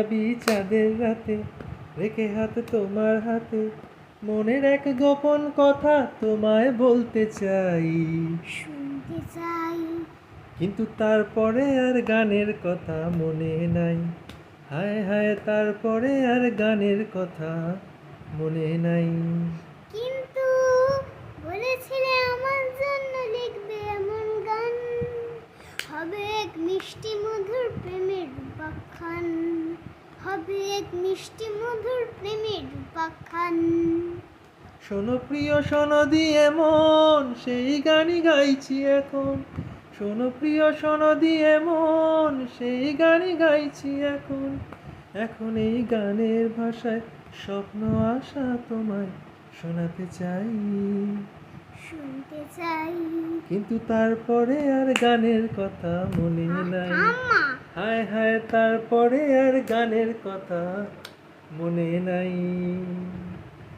যাবি চাঁদের রাতে, রেখে হাত তোমার হাতে, মনের এক গোপন কথা তোমায় বলতে চাই। শুনতে চাই। কিন্তু তারপরে আর গানের কথা মনে নাই। হায় হায়, তারপরে আর গানের কথা মনে নাই। কিন্তু বলেছিলে আমার জন্য লিখবে এমন গান, হবে এক মিষ্টি মধুর প্রেমের উপাখ্যান, হবে এক মিষ্টি মধুর প্রেমের উপাখ্যান। শোনো প্রিয় শোনো দিয়ে মন, সেই গানই গাইছি এখন। শোনো প্রিয় শোনো দিয়ে মন, সেই গানই গাইছি এখন। এখন এই গানের ভাষায় স্বপ্ন আশা তোমায় শোনাতে চাই। শুনতে চাই। কিন্তু তারপরে আর গানের কথা মনে নাই। থাম্মা। হায় হায়, তারপরে আর গানের কথা মনে নাই।